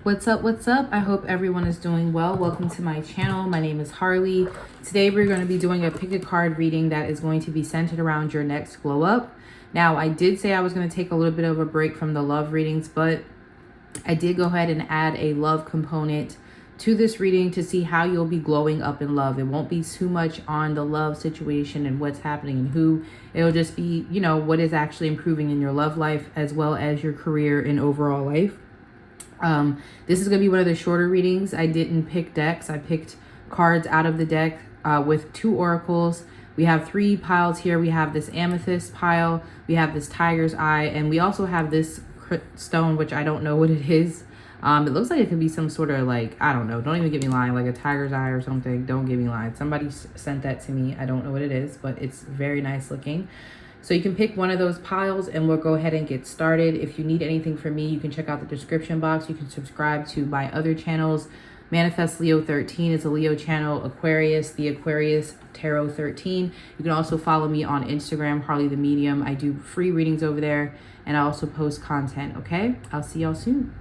What's up? What's up? I hope everyone is doing well. Welcome to my channel. My name is Harley. Today we're going to be doing a pick a card reading that is going to be centered around your next glow up. Now, I did say I was going to take a little bit of a break from the love readings, but I did go ahead and add a love component to this reading to see how you'll be glowing up in love. It won't be too much on the love situation and what's happening and who. It'll just be, what is actually improving in your love life as well as your career and overall life. This is going to be one of the shorter readings. I didn't pick decks. I picked cards out of the deck with 2 oracles. We have 3 piles here. We have this amethyst pile. We have this tiger's eye. And we also have this stone, which I don't know what it is. It looks like it could be some sort of I don't know. Don't even get me lying, like a tiger's eye or something. Don't get me lying. Somebody sent that to me. I don't know what it is, but it's very nice looking. So you can pick one of those piles and we'll go ahead and get started. If you need anything from me, you can check out the description box. You can subscribe to my other channels. Manifest Leo 13 is a Leo channel. Aquarius, the Aquarius Tarot 13. You can also follow me on Instagram, Harley the Medium. I do free readings over there and I also post content, okay? I'll see y'all soon.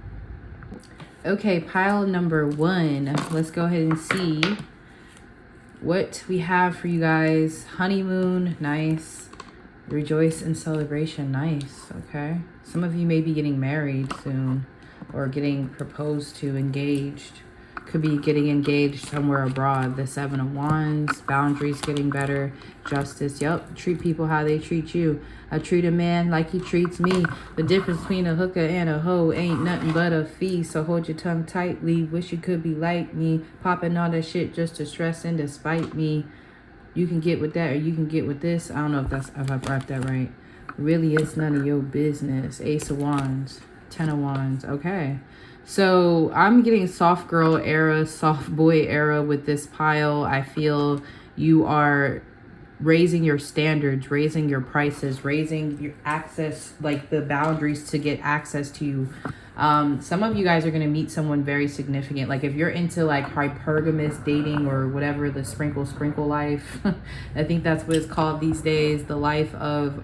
Okay, pile number 1. Let's go ahead and see what we have for you guys. Honeymoon, nice. Rejoice in celebration, nice. Okay, some of you may be getting married soon or getting proposed to, engaged. Could be getting engaged somewhere abroad. The 7 of Wands, boundaries getting better, justice. Yep, treat people how they treat you. I treat a man like he treats me. The difference between a hooker and a hoe ain't nothing but a fee. So hold your tongue tightly. Wish you could be like me. Popping all that shit just to stress and to spite me. You can get with that or you can get with this. I don't know if I've wrapped that right. Really, it's none of your business. Ace of Wands, 10 of Wands. Okay. So I'm getting soft girl era, soft boy era with this pile. I feel you are raising your standards, raising your prices, raising your access, like the boundaries to get access to you. Some of you guys are going to meet someone very significant. Like if you're into hypergamous dating or whatever, the sprinkle life, I think that's what it's called these days. The life of,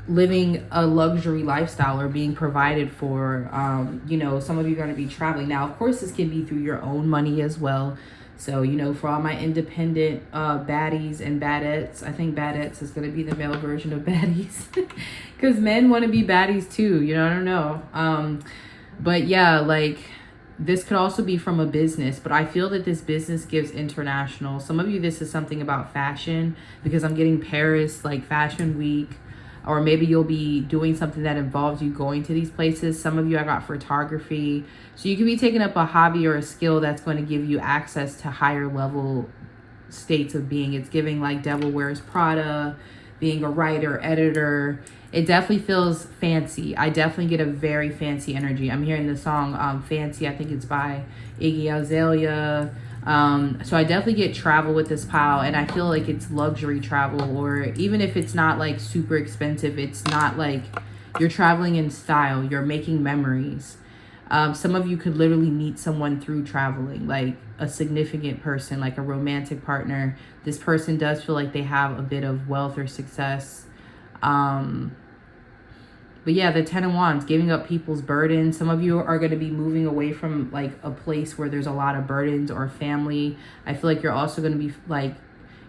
living a luxury lifestyle or being provided for. Some of you are going to be traveling. Now, of course, this can be through your own money as well. So, for all my independent baddies and badettes, I think badettes is going to be the male version of baddies. Because men want to be baddies too, I don't know. But yeah, this could also be from a business. But I feel that this business gives international. Some of you, this is something about fashion. Because I'm getting Paris, Fashion Week. Or maybe you'll be doing something that involves you going to these places. Some of you, I got photography. So you could be taking up a hobby or a skill that's going to give you access to higher level states of being. It's giving Devil Wears Prada, being a writer, editor. It definitely feels fancy. I definitely get a very fancy energy. I'm hearing the song Fancy. I think it's by Iggy Azalea. So I definitely get travel with this pile, and I feel like it's luxury travel, or even if it's not super expensive, it's not you're traveling in style, you're making memories. Some of you could literally meet someone through traveling, a significant person, a romantic partner. This person does feel like they have a bit of wealth or success. But yeah, the 10 of Wands, giving up people's burdens. Some of you are going to be moving away from a place where there's a lot of burdens or family. I feel like you're also going to be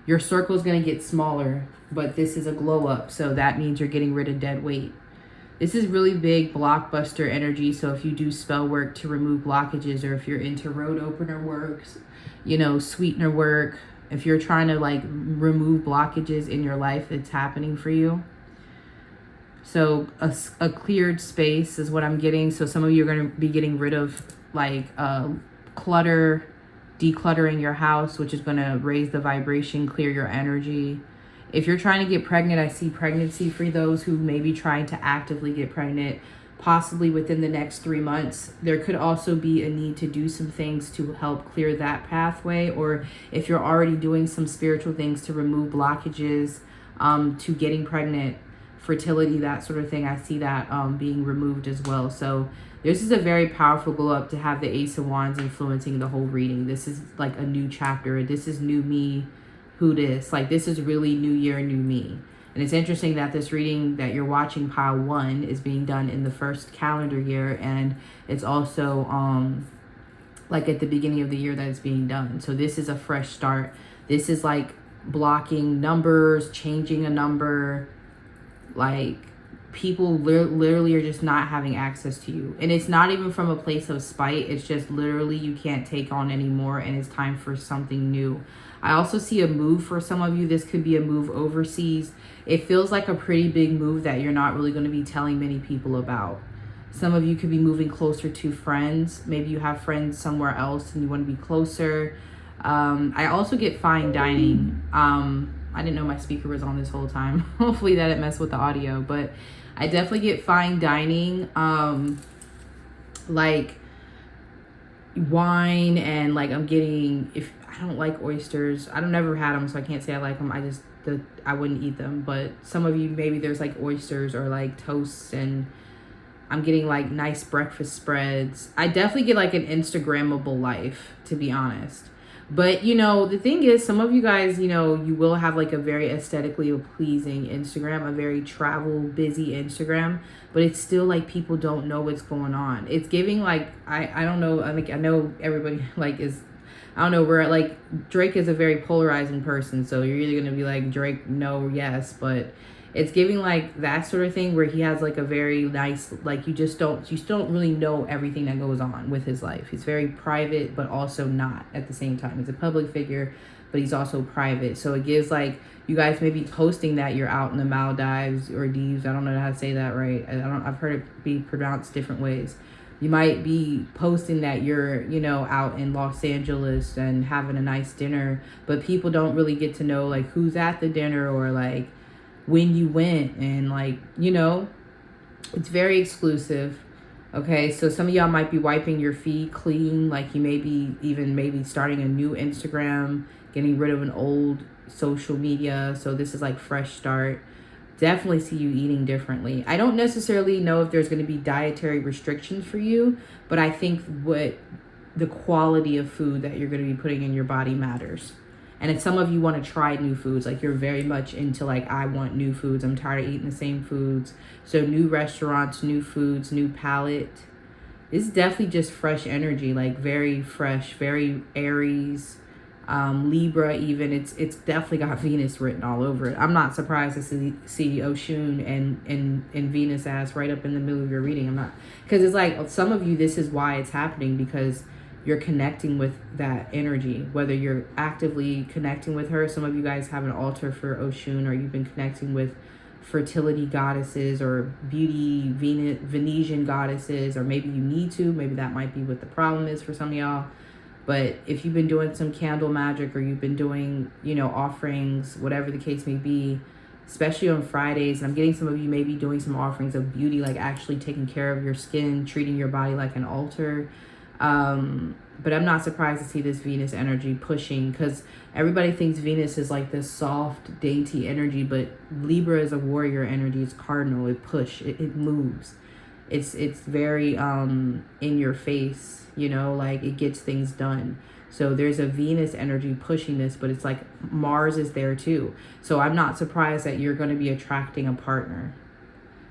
your circle is going to get smaller, but this is a glow up. So that means you're getting rid of dead weight. This is really big blockbuster energy. So if you do spell work to remove blockages, or if you're into road opener works, sweetener work, if you're trying to remove blockages in your life, it's happening for you. So a cleared space is what I'm getting. So some of you are going to be getting rid of clutter, decluttering your house, which is going to raise the vibration, clear your energy. If you're trying to get pregnant, I see pregnancy for those who may be trying to actively get pregnant, possibly within the next 3 months. There could also be a need to do some things to help clear that pathway. Or if you're already doing some spiritual things to remove blockages to getting pregnant, fertility, that sort of thing, I see that being removed as well. So this is a very powerful glow up to have the Ace of Wands influencing the whole reading. This is a new chapter. This is new me, who this. This is really new year, new me. And it's interesting that this reading that you're watching, pile 1, is being done in the first calendar year, and it's also like at the beginning of the year that it's being done. So this is a fresh start. This is like blocking numbers, changing a number. Like, people literally are just not having access to you. And it's not even from a place of spite. It's just literally you can't take on anymore, and it's time for something new. I also see a move for some of you. This could be a move overseas. It feels like a pretty big move that you're not really going to be telling many people about. Some of you could be moving closer to friends. Maybe you have friends somewhere else and you want to be closer. I also get fine dining. I didn't know my speaker was on this whole time. Hopefully that didn't mess with the audio, but I definitely get fine dining, like wine, and like I'm getting, if I don't like oysters, I don't never had them, so I can't say I like them. I wouldn't eat them, but some of you, maybe there's like oysters or like toasts, and I'm getting like nice breakfast spreads. I definitely get like an Instagrammable life, to be honest. But, you know, the thing is, some of you guys, you know, you will have like a very aesthetically pleasing Instagram, a very travel busy Instagram, but it's still like people don't know what's going on. It's giving like, I don't know, I know everybody like is, I don't know, we're like, Drake is a very polarizing person, so you're either going to be like Drake, no, yes, but it's giving like that sort of thing where he has like a very nice, like you still don't really know everything that goes on with his life. He's very private, but also not at the same time. He's a public figure, but he's also private. So it gives like, you guys may be posting that you're out in the Maldives or Dives. I don't know how to say that right. I've heard it be pronounced different ways. You might be posting that you're, you know, out in Los Angeles and having a nice dinner, but people don't really get to know like who's at the dinner or like when you went, and like, you know, it's very exclusive. Okay, so some of y'all might be wiping your feet clean, like you may be even maybe starting a new Instagram, getting rid of an old social media. So this is like fresh start. Definitely see you eating differently. I don't necessarily know if there's going to be dietary restrictions for you, but I think what the quality of food that you're going to be putting in your body matters. And if some of you want to try new foods, like you're very much into like, I want new foods, I'm tired of eating the same foods. So new restaurants, new foods, new palette. This is definitely just fresh energy, like very fresh, very Aries, Libra even. It's definitely got Venus written all over it. I'm not surprised to see Oshun and Venus as right up in the middle of your reading. I'm not, because it's like some of you, this is why it's happening, because you're connecting with that energy, whether you're actively connecting with her. Some of you guys have an altar for Oshun, or you've been connecting with fertility goddesses or beauty Venetian goddesses, or maybe you need to. Maybe that might be what the problem is for some of y'all. But if you've been doing some candle magic, or you've been doing, you know, offerings, whatever the case may be, especially on Fridays, and I'm getting some of you may be doing some offerings of beauty, like actually taking care of your skin, treating your body like an altar. But I'm not surprised to see this Venus energy pushing, because everybody thinks Venus is like this soft, dainty energy, but Libra is a warrior energy. It's cardinal. It moves. It's very in your face, you know, like it gets things done. So there's a Venus energy pushing this, but it's like Mars is there too. So I'm not surprised that you're going to be attracting a partner.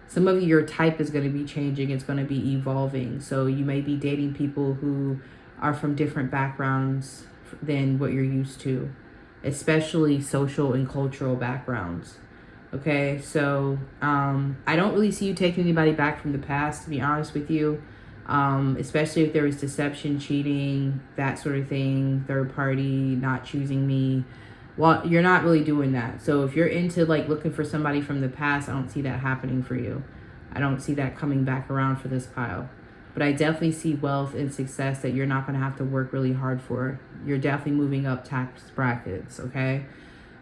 Some of your type is going to be changing. It's going to be evolving. So you may be dating people who are from different backgrounds than what you're used to, especially social and cultural backgrounds. Okay, so I don't really see you taking anybody back from the past, to be honest with you, especially if there was deception, cheating, that sort of thing, third party, not choosing me. Well, you're not really doing that. So if you're into like looking for somebody from the past, I don't see that happening for you. I don't see that coming back around for this pile. But I definitely see wealth and success that you're not going to have to work really hard for. You're definitely moving up tax brackets, okay?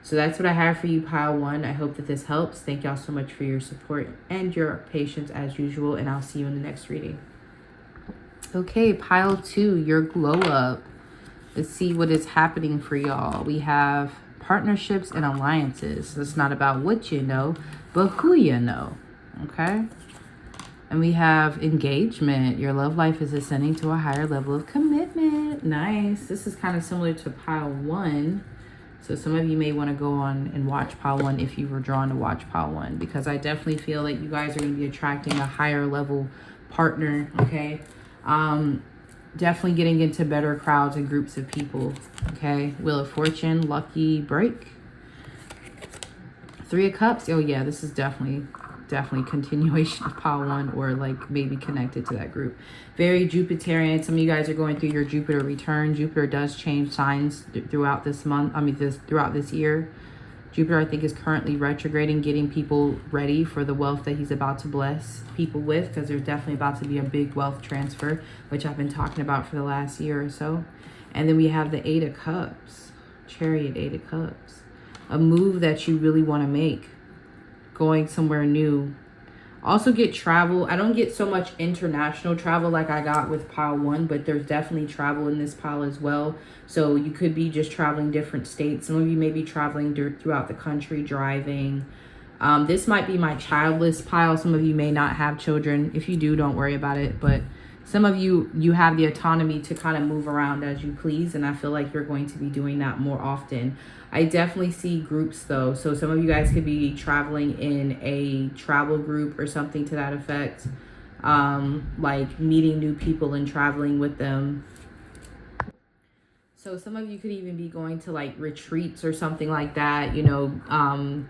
So that's what I have for you, pile 1. I hope that this helps. Thank y'all so much for your support and your patience as usual, and I'll see you in the next reading. Okay, pile 2, your glow up. Let's see what is happening for y'all. We have partnerships and alliances. It's not about what you know, but who you know, okay? And we have engagement. Your love life is ascending to a higher level of commitment. Nice. This is kind of similar to pile 1. So some of you may want to go on and watch pile 1 if you were drawn to watch pile 1, because I definitely feel like you guys are going to be attracting a higher level partner, okay? Definitely getting into better crowds and groups of people, okay? Wheel of Fortune, lucky break. 3 of Cups. Oh yeah, this is definitely continuation of pile 1, or like maybe connected to that group. Very Jupiterian. Some of you guys are going through your Jupiter return. Jupiter does change signs throughout this month. Throughout this year. Jupiter, I think, is currently retrograding, getting people ready for the wealth that he's about to bless people with, because there's definitely about to be a big wealth transfer, which I've been talking about for the last year or so. And then we have the 8 of Cups, Chariot, 8 of Cups. A move that you really want to make, going somewhere new. Also get travel. I don't get so much international travel like I got with pile 1, but there's definitely travel in this pile as well. So you could be just traveling different states. Some of you may be traveling throughout the country, driving. This might be my childless pile. Some of you may not have children. If you do, don't worry about it. But some of you have the autonomy to kind of move around as you please. And I feel like you're going to be doing that more often. I definitely see groups though. So some of you guys could be traveling in a travel group or something to that effect. Like meeting new people and traveling with them. So some of you could even be going to like retreats or something like that, you know,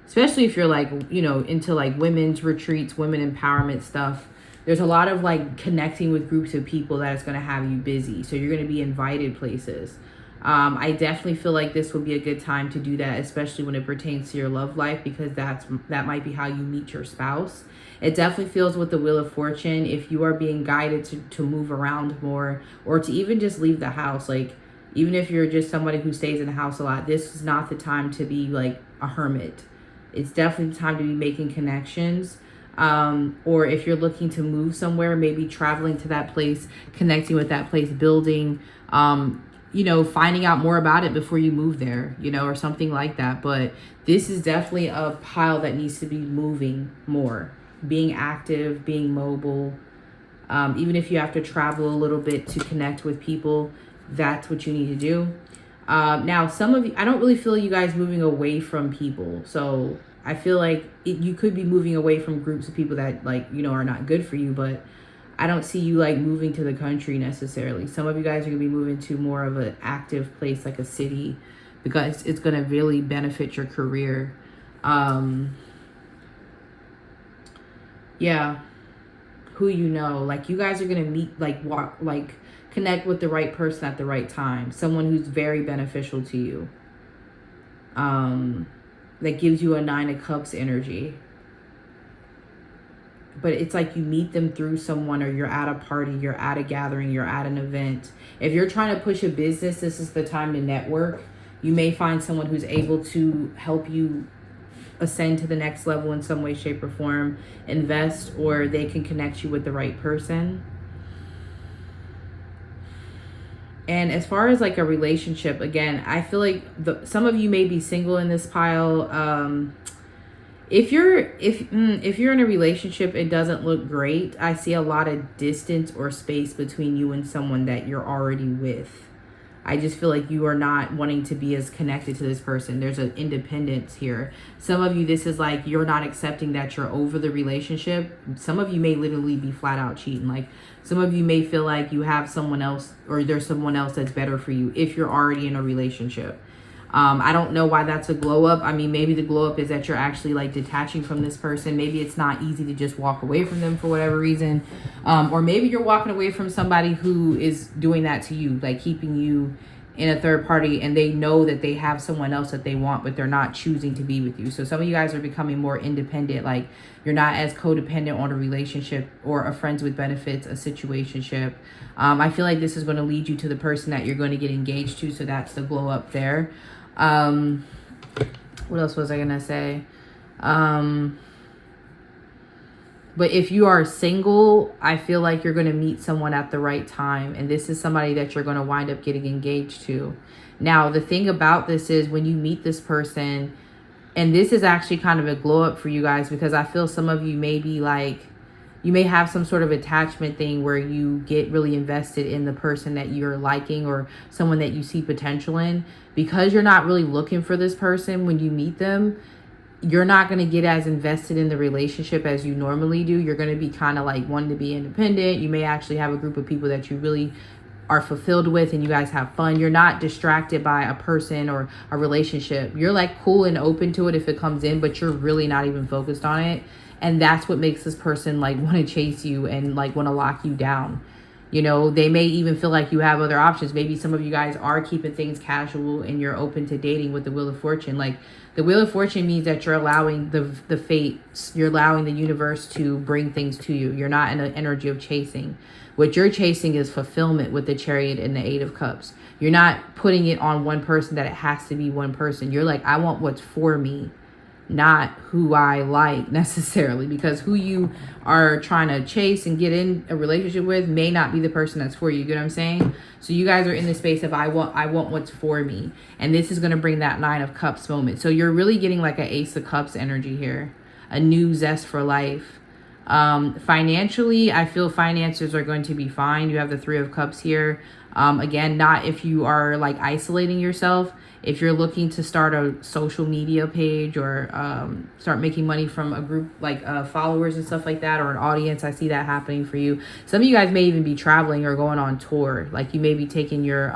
especially if you're like, you know, into like women's retreats, women empowerment stuff. There's a lot of like connecting with groups of people that is going to have you busy. So you're going to be invited places. I definitely feel like this will be a good time to do that, especially when it pertains to your love life, because that might be how you meet your spouse. It definitely feels with the Wheel of Fortune, if you are being guided to move around more, or to even just leave the house. Like, even if you're just somebody who stays in the house a lot, this is not the time to be like a hermit. It's definitely the time to be making connections. Or if you're looking to move somewhere, maybe traveling to that place, connecting with that place, building, you know, finding out more about it before you move there, you know, or something like that. But this is definitely a pile that needs to be moving more, being active, being mobile. Even if you have to travel a little bit to connect with people, that's what you need to do. Now, some of you, I don't really feel you guys moving away from people. So I feel like you could be moving away from groups of people that, like, you know, are not good for you, but I don't see you like moving to the country necessarily. Some of you guys are gonna be moving to more of an active place, like a city, because it's gonna really benefit your career. Yeah, who you know, like you guys are gonna meet, like connect with the right person at the right time. Someone who's very beneficial to you. That gives you a 9 of Cups energy. But it's like you meet them through someone, or you're at a party, you're at a gathering, you're at an event. If you're trying to push a business, this is the time to network. You may find someone who's able to help you ascend to the next level in some way, shape, or form, invest, or they can connect you with the right person. And as far as like a relationship, again, I feel like some of you may be single in this pile. If you're in a relationship, it doesn't look great. I see a lot of distance or space between you and someone that you're already with. I just feel like you are not wanting to be as connected to this person. There's an independence here. Some of you, this is like you're not accepting that you're over the relationship. Some of you may literally be flat out cheating. Like some of you may feel like you have someone else, or there's someone else that's better for you if you're already in a relationship. I don't know why that's a glow up. I mean, maybe the glow up is that you're actually like detaching from this person. Maybe it's not easy to just walk away from them for whatever reason. Or maybe you're walking away from somebody who is doing that to you, like keeping you in a third party, and they know that they have someone else that they want, but they're not choosing to be with you. So some of you guys are becoming more independent. Like you're not as codependent on a relationship or a friends with benefits, a situationship. I feel like this is going to lead you to the person that you're going to get engaged to. So that's the glow up there. What else was I gonna say? But if you are single, I feel like you're gonna meet someone at the right time, and this is somebody that you're gonna wind up getting engaged to. Now, the thing about this is when you meet this person, and this is actually kind of a glow up for you guys, because I feel some of you may be like you may have some sort of attachment thing where you get really invested in the person that you're liking or someone that you see potential in. Because you're not really looking for this person when you meet them, you're not going to get as invested in the relationship as you normally do. You're going to be kind of like wanting to be independent. You may actually have a group of people that you really are fulfilled with and you guys have fun. You're not distracted by a person or a relationship. You're like cool and open to it if it comes in, but you're really not even focused on it. And that's what makes this person like want to chase you and like want to lock you down. You know, they may even feel like you have other options. Maybe some of you guys are keeping things casual and you're open to dating with the Wheel of Fortune. Like the Wheel of Fortune means that you're allowing the fates, you're allowing the universe to bring things to you. You're not in an energy of chasing. What you're chasing is fulfillment with the Chariot and the Eight of Cups. You're not putting it on one person that it has to be one person. You're like, I want what's for me, not who I like necessarily, because who you are trying to chase and get in a relationship with may not be the person that's for you. You get what I'm saying? So you guys are in the space of I want what's for me. And this is going to bring that Nine of Cups moment. So you're really getting like an Ace of Cups energy here, a new zest for life. Financially, I feel finances are going to be fine. You have the Three of Cups here. Again, not if you are like isolating yourself. If you're looking to start a social media page or start making money from a group like followers and stuff like that, or an audience, I see that happening for you. Some of you guys may even be traveling or going on tour. Like you may be taking your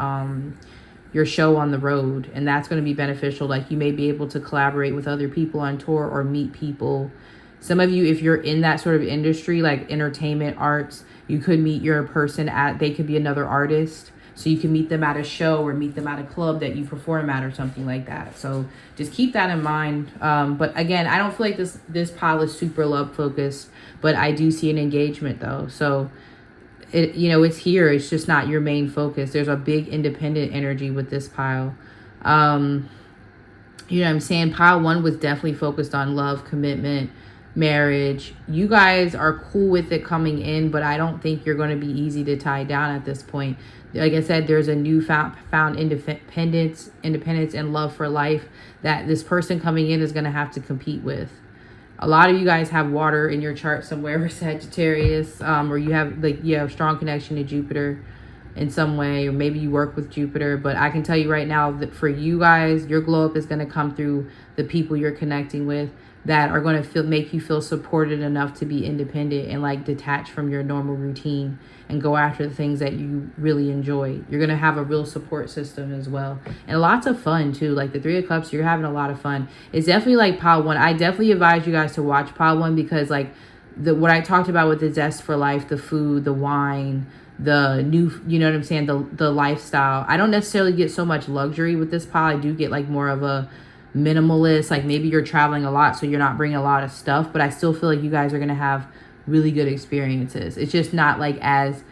show on the road, and that's going to be beneficial. Like you may be able to collaborate with other people on tour or meet people. Some of you, if you're in that sort of industry, like entertainment, arts, you could meet your person they could be another artist. So you can meet them at a show or meet them at a club that you perform at or something like that. So just keep that in mind. But again, I don't feel like this pile is super love focused, but I do see an engagement though. So it's here. It's just not your main focus. There's a big independent energy with this pile. You know what I'm saying? Pile 1 was definitely focused on love, commitment, marriage. You guys are cool with it coming in, but I don't think you're going to be easy to tie down at this point. Like I said, there's a new found independence and love for life that this person coming in is going to have to compete with. A lot of you guys have water in your chart somewhere, Sagittarius, or you have strong connection to Jupiter in some way, or maybe you work with Jupiter. But I can tell you right now that for you guys, your glow up is going to come through the people you're connecting with that are going to make you feel supported enough to be independent and like detached from your normal routine and go after the things that you really enjoy. You're going to have a real support system as well. And lots of fun too. Like the Three of Cups, you're having a lot of fun. It's definitely like pile 1. I definitely advise you guys to watch pile 1 because like what I talked about with the zest for life, the food, the wine, the new, you know what I'm saying? The lifestyle. I don't necessarily get so much luxury with this pile. I do get like more of a minimalist, like maybe you're traveling a lot so you're not bringing a lot of stuff, but I still feel like you guys are going to have really good experiences. It's just not like as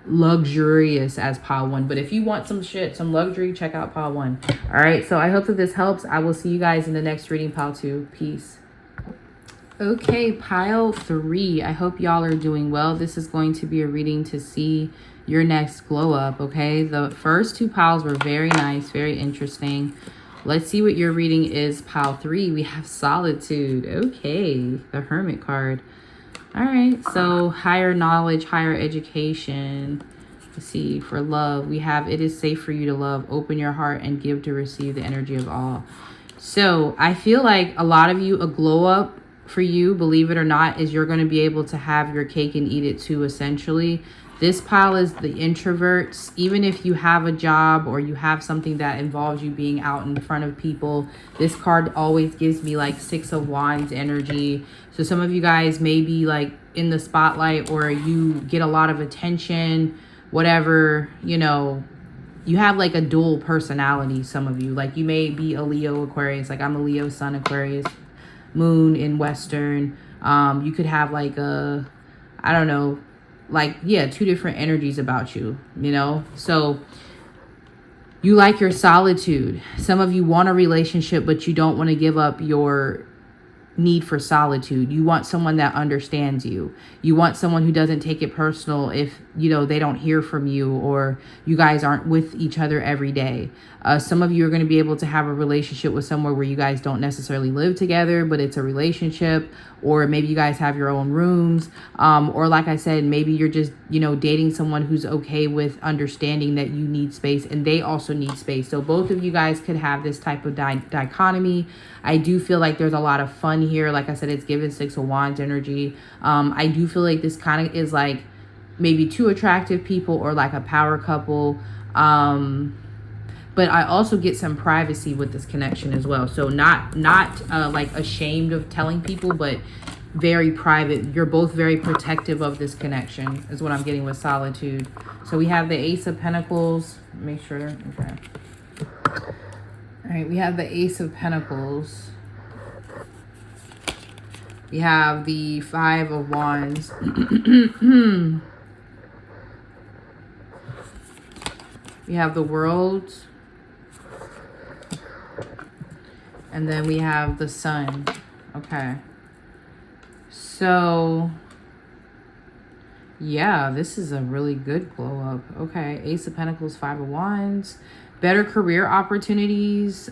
luxurious as pile 1, but if you want some luxury, check out pile 1. All right, so I hope that this helps. I will see you guys in the next reading, pile 2. Peace. Okay, pile 3, I hope y'all are doing well. This is going to be a reading to see your next glow up. Okay, the first 2 piles were very nice, very interesting. Let's see what your reading is, pile 3. We have solitude. Okay, the Hermit card. All right, so higher knowledge, higher education. Let's see, for love, we have it is safe for you to love. Open your heart and give to receive the energy of all. So I feel like a lot of you, a glow up for you, believe it or not, is you're going to be able to have your cake and eat it too, essentially. This pile is the introverts. Even if you have a job or you have something that involves you being out in front of people, this card always gives me like 6 of Wands energy. So some of you guys may be like in the spotlight or you get a lot of attention, whatever, you know, you have like a dual personality. Some of you, like you may be a Leo Aquarius, like I'm a Leo Sun Aquarius, Moon in Western. You could have like a, I don't know, like, yeah, 2 different energies about you, you know? So you like your solitude. Some of you want a relationship, but you don't want to give up your need for solitude. You want someone that understands you. You want someone who doesn't take it personal if, you know, they don't hear from you or you guys aren't with each other every day. Some of you are going to be able to have a relationship with somewhere where you guys don't necessarily live together, but it's a relationship, or maybe you guys have your own rooms. Or like I said, maybe you're just, you know, dating someone who's okay with understanding that you need space and they also need space. So both of you guys could have this type of dichotomy. I do feel like there's a lot of fun here. Like I said, it's given 6 of Wands energy. I do feel like this kind of is like maybe 2 attractive people or like a power couple. But I also get some privacy with this connection as well. So not like ashamed of telling people, but very private. You're both very protective of this connection is what I'm getting with solitude. So we have the Ace of Pentacles. Make sure. Okay. All right. We have the Ace of Pentacles. We have the 5 of Wands. We have the World. And then we have the Sun. Okay. So, yeah, this is a really good glow up. Okay. Ace of Pentacles, 5 of Wands. Better career opportunities.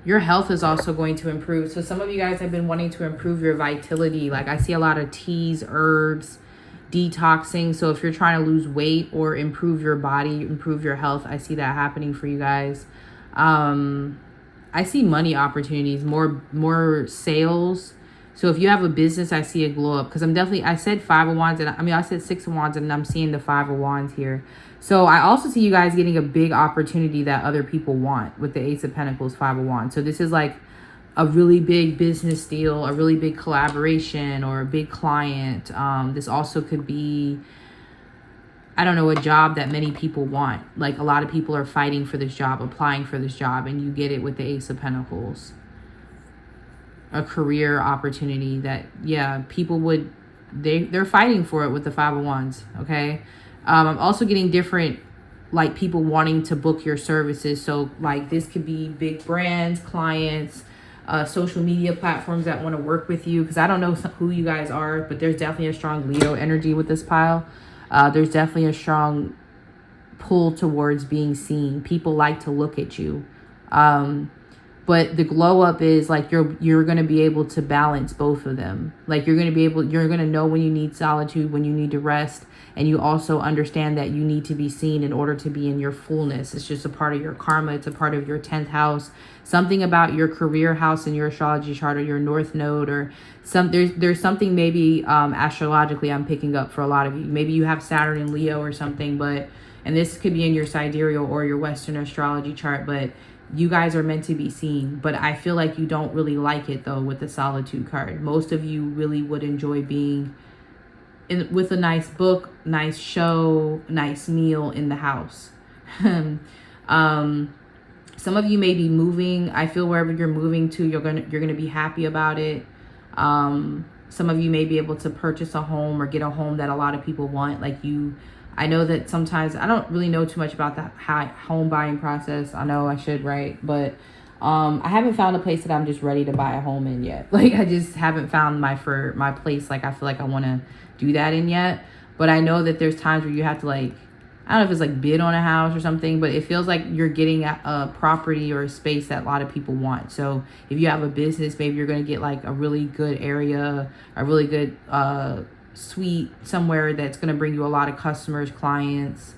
Your health is also going to improve. So some of you guys have been wanting to improve your vitality. Like I see a lot of teas, herbs, detoxing. So if you're trying to lose weight or improve your body, improve your health, I see that happening for you guys. I see money opportunities, more sales. So if you have a business, I see a glow up, because I said 5 of Wands, and I said 6 of Wands, and I'm seeing the 5 of Wands here. So I also see you guys getting a big opportunity that other people want with the Ace of Pentacles, 5 of Wands. So this is like a really big business deal, a really big collaboration, or a big client. This also could be, I don't know, a job that many people want. Like a lot of people are fighting for this job, applying for this job, and you get it with the Ace of Pentacles. A career opportunity that, yeah, people would, they're fighting for it with the 5 of Wands, okay? I'm also getting different, like, people wanting to book your services. So, like, this could be big brands, clients, social media platforms that want to work with you. Because I don't know who you guys are, but there's definitely a strong Leo energy with this pile. There's definitely a strong pull towards being seen. People like to look at you. But the glow up is like you're going to be able to balance both of them. Like you're going to know when you need solitude, when you need to rest. And you also understand that you need to be seen in order to be in your fullness. It's just a part of your karma. It's a part of your 10th house. Something about your career house in your astrology chart, or your north node, or there's something maybe astrologically I'm picking up for a lot of you. Maybe you have Saturn in Leo or something, and this could be in your sidereal or your Western astrology chart, but you guys are meant to be seen. But I feel like you don't really like it though with the solitude card. Most of you really would enjoy being with a nice book, nice show, nice meal in the house. Some of you may be moving. I feel wherever you're moving to, you're gonna be happy about it. Some of you may be able to purchase a home or get a home that a lot of people want. I know that sometimes, I don't really know too much about the home buying process. I know I should, right? But I haven't found a place that I'm just ready to buy a home in yet. Like I just haven't found my place. Like I feel like I want to do that in yet. But I know that there's times where you have to, like, I don't know if it's like bid on a house or something, but it feels like you're getting a property or a space that a lot of people want. So if you have a business, maybe you're going to get like a really good area, a really good suite somewhere that's going to bring you a lot of customers, clients.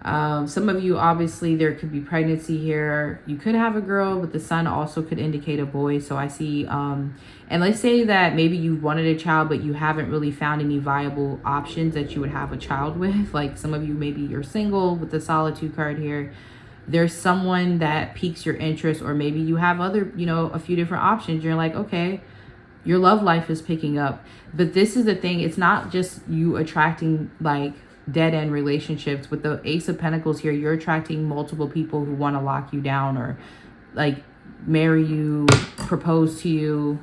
Some of you, obviously, there could be pregnancy here. You could have a girl, but the sun also could indicate a boy. So I see, and let's say that maybe you wanted a child, but you haven't really found any viable options that you would have a child with. Like some of you, maybe you're single with the solitude card here. There's someone that piques your interest, or maybe you have other, a few different options. You're like, okay, your love life is picking up. But this is the thing. It's not just you attracting like dead-end relationships. With the Ace of Pentacles here, you're attracting multiple people who want to lock you down or like marry you, propose to you.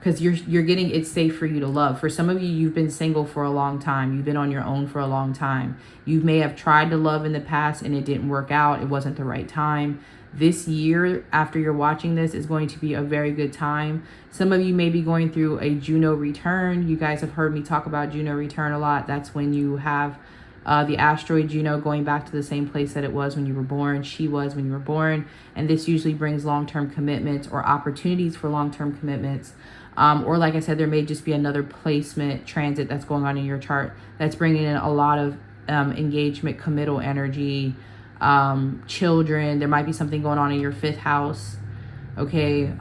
because you're getting it's safe for you to love. For some of you, you've been single for a long time. You've been on your own for a long time. You may have tried to love in the past and it didn't work out. It wasn't the right time. This year, after you're watching this, is going to be a very good time. Some of you may be going through a Juno return. You guys have heard me talk about Juno return a lot. That's when you have the asteroid Juno going back to the same place that it was when you were born. She was when you were born. And this usually brings long-term commitments or opportunities for long-term commitments. Or like I said, there may just be another placement transit that's going on in your chart that's bringing in a lot of engagement, committal energy, children. There might be something going on in your 5th house. Okay.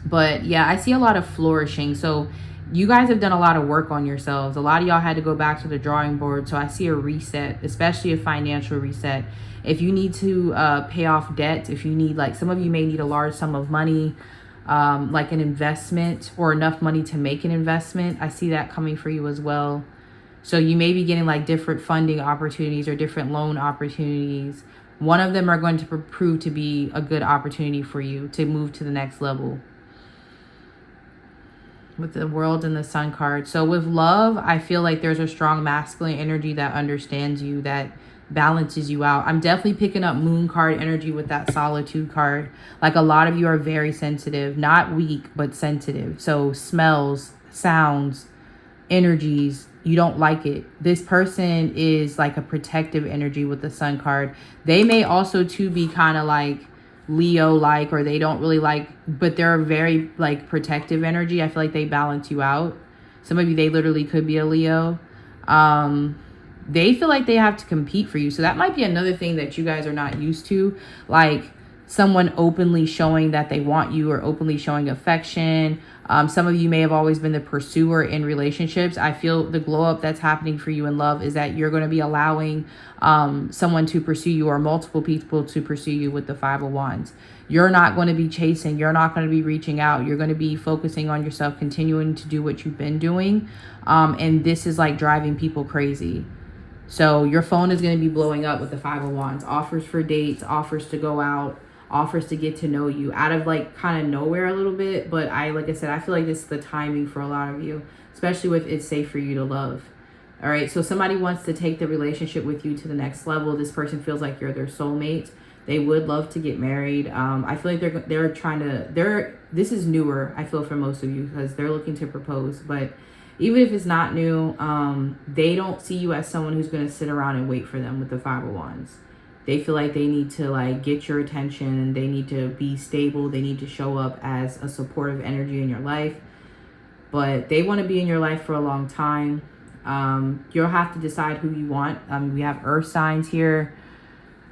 But yeah, I see a lot of flourishing. So you guys have done a lot of work on yourselves. A lot of y'all had to go back to the drawing board. So I see a reset, especially a financial reset. If you need to pay off debt, if you need, like, some of you may need a large sum of money, like an investment or enough money to make an investment. I see that coming for you as well. So you may be getting like different funding opportunities or different loan opportunities. One of them are going to prove to be a good opportunity for you to move to the next level. With the World and the Sun card. So with love, I feel like there's a strong masculine energy that understands you, that balances you out. I'm definitely picking up Moon card energy with that Solitude card. Like, a lot of you are very sensitive, not weak, but sensitive. So smells, sounds, energies, you don't like it. This person is like a protective energy with the Sun card. They may also too be kind of like Leo like, or they don't really like, but they're a very like protective energy. I feel like they balance you out. Some of you, they literally could be a Leo. They feel like they have to compete for you. So that might be another thing that you guys are not used to. Like someone openly showing that they want you or openly showing affection. Some of you may have always been the pursuer in relationships. I feel the glow up that's happening for you in love is that you're going to be allowing someone to pursue you, or multiple people to pursue you with the 5 of Wands. You're not going to be chasing. You're not going to be reaching out. You're going to be focusing on yourself, continuing to do what you've been doing. And this is like driving people crazy. So your phone is going to be blowing up with the 5 of Wands. Offers for dates, offers to go out, offers to get to know you out of like kind of nowhere a little bit. But like I said, I feel like this is the timing for a lot of you, especially with it's safe for you to love. All right. So somebody wants to take the relationship with you to the next level. This person feels like you're their soulmate. They would love to get married. I feel like they're trying to, this is newer, I feel, for most of you, because they're looking to propose. But even if it's not new, they don't see you as someone who's going to sit around and wait for them with the 5 of Wands. They feel like they need to like get your attention, and they need to be stable. They need to show up as a supportive energy in your life. But they want to be in your life for a long time. You'll have to decide who you want. We have earth signs here.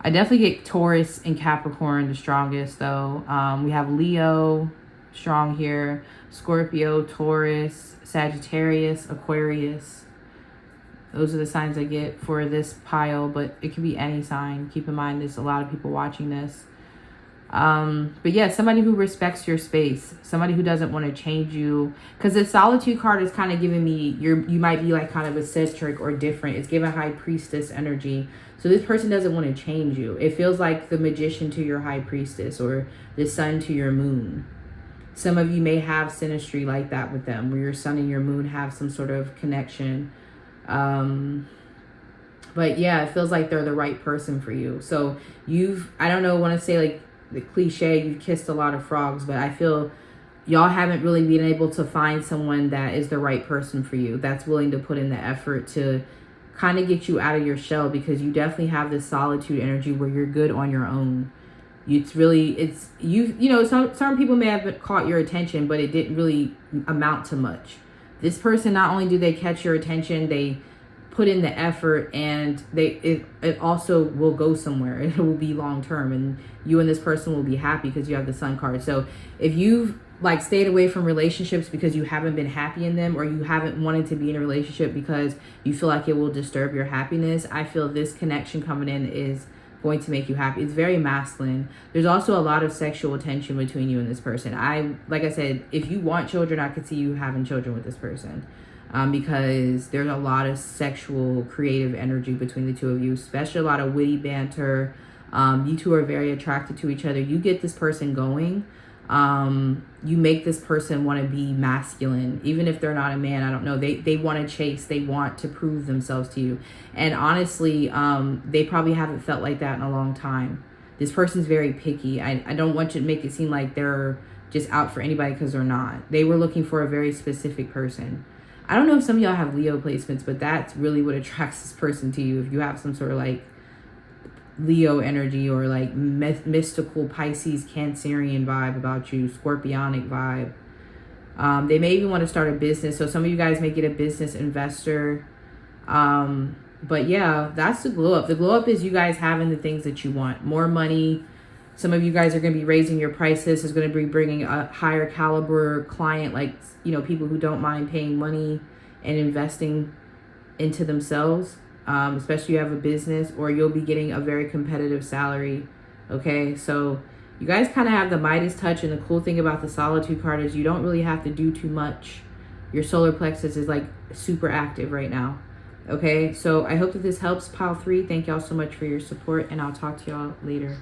I definitely get Taurus and Capricorn the strongest though. We have Leo strong here, Scorpio, Taurus, Sagittarius, Aquarius. Those are the signs I get for this pile, but it could be any sign. Keep in mind, there's a lot of people watching this. But yeah, somebody who respects your space, somebody who doesn't want to change you, because the Solitude card is kind of giving me, you might be like kind of eccentric or different. It's giving High Priestess energy. So this person doesn't want to change you. It feels like the Magician to your High Priestess, or the Sun to your Moon. Some of you may have synastry like that with them, where your Sun and your Moon have some sort of connection. But yeah, it feels like they're the right person for you. So I don't know, want to say like the cliche, you've kissed a lot of frogs, but I feel y'all haven't really been able to find someone that is the right person for you, that's willing to put in the effort to kind of get you out of your shell, because you definitely have this solitude energy where you're good on your own. You know, some people may have caught your attention, but it didn't really amount to much. This person, not only do they catch your attention, they put in the effort, and it also will go somewhere. It will be long term, and you and this person will be happy because you have the Sun card. So if you've like stayed away from relationships because you haven't been happy in them, or you haven't wanted to be in a relationship because you feel like it will disturb your happiness, I feel this connection coming in is going to make you happy. It's very masculine. There's also a lot of sexual tension between you and this person. Like I said, if you want children, I could see you having children with this person, because there's a lot of sexual creative energy between the two of you, especially a lot of witty banter. You two are very attracted to each other. You get this person going. You make this person want to be masculine, even if they're not a man. I don't know. They want to chase. They want to prove themselves to you. And honestly, they probably haven't felt like that in a long time. This person's very picky. I don't want you to make it seem like they're just out for anybody, because they're not. They were looking for a very specific person. I don't know if some of y'all have Leo placements, but that's really what attracts this person to you. If you have some sort of like Leo energy, or like mystical Pisces Cancerian vibe about you, Scorpionic vibe. They may even want to start a business. So some of you guys may get a business investor. But yeah, that's the glow up. The glow up is you guys having the things that you want. More money. Some of you guys are going to be raising your prices. Is going to be bringing a higher caliber client, like, you know, people who don't mind paying money and investing into themselves. Especially you have a business, or you'll be getting a very competitive salary. Okay, so you guys kind of have the Midas touch, and the cool thing about the Solitude card is you don't really have to do too much. Your solar plexus is like super active right now. Okay, so I hope that this helps, pile 3. Thank y'all so much for your support, and I'll talk to y'all later.